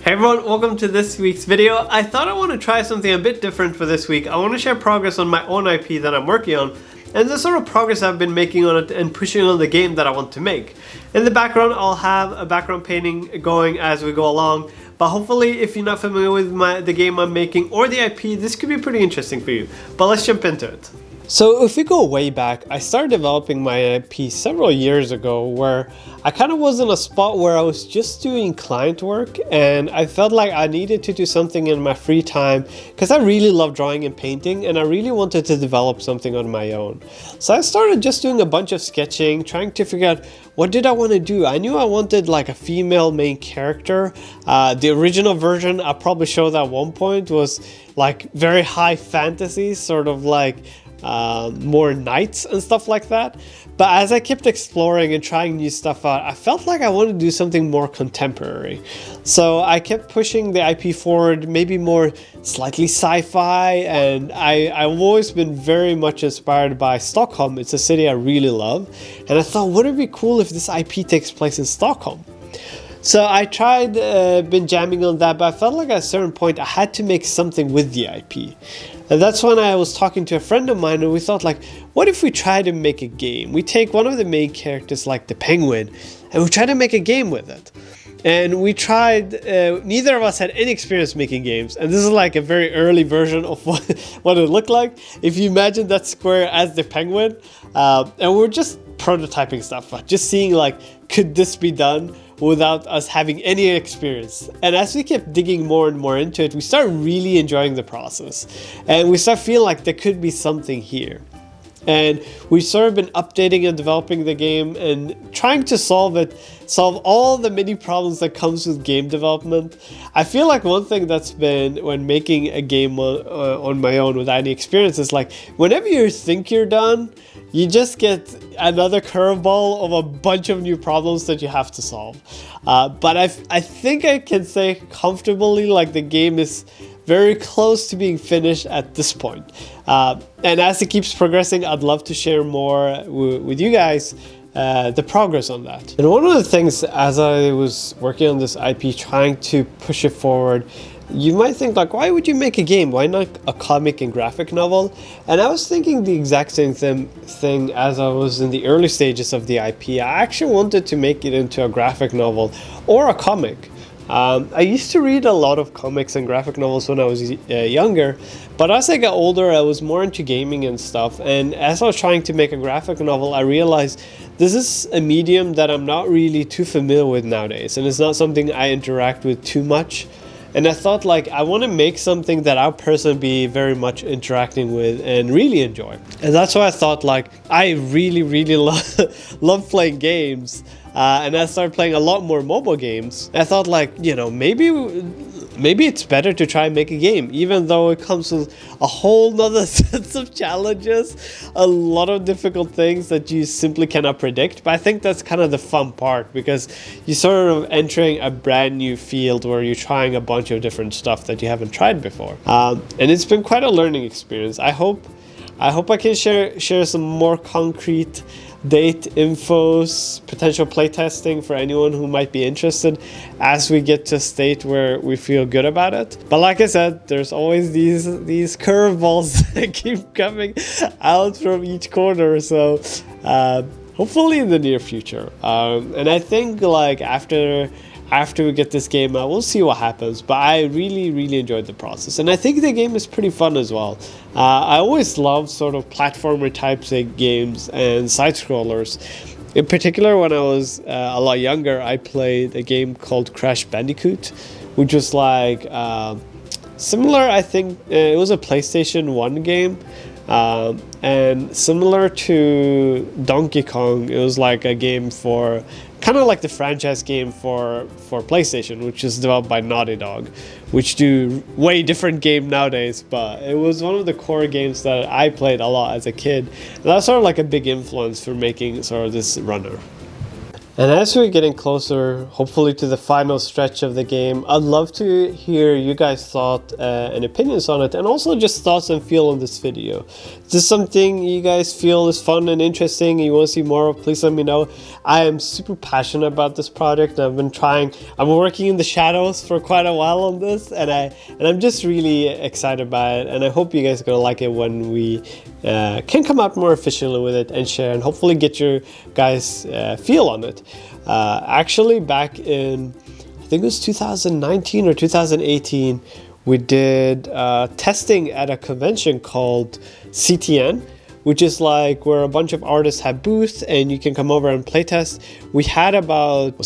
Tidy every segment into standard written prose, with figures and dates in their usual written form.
Hey everyone, welcome to this week's video. I thought I want to try something a bit different for this week. I want to share progress on my own IP that I'm working on and the sort of progress I've been making on it and pushing on the game that I want to make. In the background, I'll have a background painting going as we go along, but hopefully if you're not familiar with the game I'm making or the IP, this could be pretty interesting for you. But let's jump into it. So if we go way back, I started developing my IP several years ago where I kind of was in a spot where I was just doing client work and I felt like I needed to do something in my free time because I really love drawing and painting and I really wanted to develop something on my own. So I started just doing a bunch of sketching, trying to figure out what did I want to do. I knew I wanted like a female main character. The original version I probably showed at one point was like very high fantasy, sort of like more knights and stuff like that. But as I kept exploring and trying new stuff out, I felt like I wanted to do something more contemporary. So I kept pushing the IP forward, maybe more slightly sci-fi, and I've always been very much inspired by Stockholm. It's a city I really love, and I thought, wouldn't it be cool if this IP takes place in Stockholm? So I tried, been jamming on that, but I felt like at a certain point I had to make something with the IP. And that's when I was talking to a friend of mine and we thought like, what if we try to make a game? We take one of the main characters like the penguin and we try to make a game with it. And we tried, neither of us had any experience making games. And this is like a very early version of what it looked like. If you imagine that square as the penguin, and we're just prototyping stuff, just seeing like, could this be done without us having any experience? And as we kept digging more and more into it, we started really enjoying the process. And we started feeling like there could be something here. And we've sort of been updating and developing the game and trying to solve all the many problems that comes with game development. I feel like one thing that's been when making a game on my own without any experience is like whenever you think you're done, you just get another curveball of a bunch of new problems that you have to solve. But I think I can say comfortably like the game is very close to being finished at this point. And as it keeps progressing, I'd love to share more with you guys the progress on that. And one of the things as I was working on this IP, trying to push it forward, you might think like, why would you make a game? Why not a comic and graphic novel? And I was thinking the exact same thing as I was in the early stages of the IP. I actually wanted to make it into a graphic novel or a comic. I used to read a lot of comics and graphic novels when I was younger, but as I got older, I was more into gaming and stuff. And as I was trying to make a graphic novel, I realized this is a medium that I'm not really too familiar with nowadays, and it's not something I interact with too much. And I thought like I want to make something that I'll personally be very much interacting with and really enjoy. And that's why I thought like I really love playing games. And I started playing a lot more mobile games. I thought like, you know, maybe it's better to try and make a game, even though it comes with a whole nother set of challenges, a lot of difficult things that you simply cannot predict. But I think that's kind of the fun part because you're sort of entering a brand new field where you're trying a bunch of different stuff that you haven't tried before. And it's been quite a learning experience. I hope I can share some more concrete date infos, potential playtesting for anyone who might be interested as we get to a state where we feel good about it. But like I said, there's always these curveballs that keep coming out from each corner. So hopefully in the near future. And I think like after we get this game out, we'll see what happens. But I really enjoyed the process. And I think the game is pretty fun as well. I always love sort of platformer types of games and side-scrollers. In particular, when I was a lot younger, I played a game called Crash Bandicoot, which was like similar, I think, it was a PlayStation 1 game. And similar to Donkey Kong, it was like a game for kind of like the franchise game for PlayStation, which is developed by Naughty Dog, which do way different game nowadays, but it was one of the core games that I played a lot as a kid. And that's sort of like a big influence for making sort of this runner. And as we're getting closer, hopefully to the final stretch of the game, I'd love to hear you guys' thoughts and opinions on it, and also just thoughts and feel on this video. Is this something you guys feel is fun and interesting and you want to see more of? Please let me know. I am super passionate about this project. I've been I'm working in the shadows for quite a while on this, and I'm just really excited by it, and I hope you guys are gonna like it when we can come out more efficiently with it and share, and hopefully get your guys' feel on it. Actually, back in, I think it was 2019 or 2018, we did testing at a convention called CTN, which is like where a bunch of artists have booths and you can come over and playtest. We had about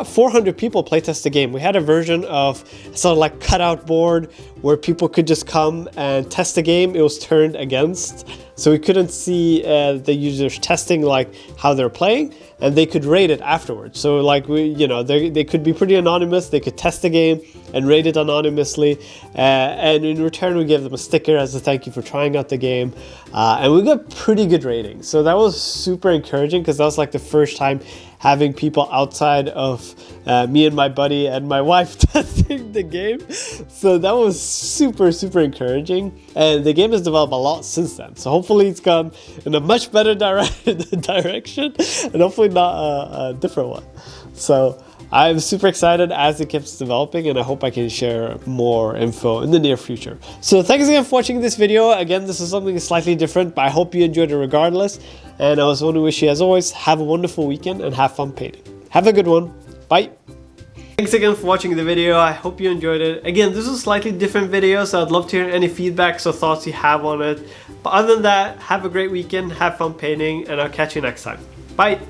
400 people playtest the game. We had a version of sort of like cutout board where people could just come and test the game. It was turned against, so we couldn't see the users testing like how they're playing, and they could rate it afterwards. So like they could be pretty anonymous. They could test the game and rate it anonymously, and in return we gave them a sticker as a thank you for trying out the game, and we got pretty good ratings. So that was super encouraging, because that was like the first time having people outside of me and my buddy and my wife testing the game. So that was super encouraging, and the game has developed a lot since then. So hopefully it's gone in a much better direction, and hopefully not a different one. So I'm super excited as it keeps developing, and I hope I can share more info in the near future. So thanks again for watching this video. Again, this is something slightly different, but I hope you enjoyed it regardless. And I also want to wish you, as always, have a wonderful weekend and have fun painting. Have a good one. Bye. Thanks again for watching the video. I hope you enjoyed it. Again, this is a slightly different video, so I'd love to hear any feedbacks or thoughts you have on it. But other than that, have a great weekend, have fun painting, and I'll catch you next time. Bye.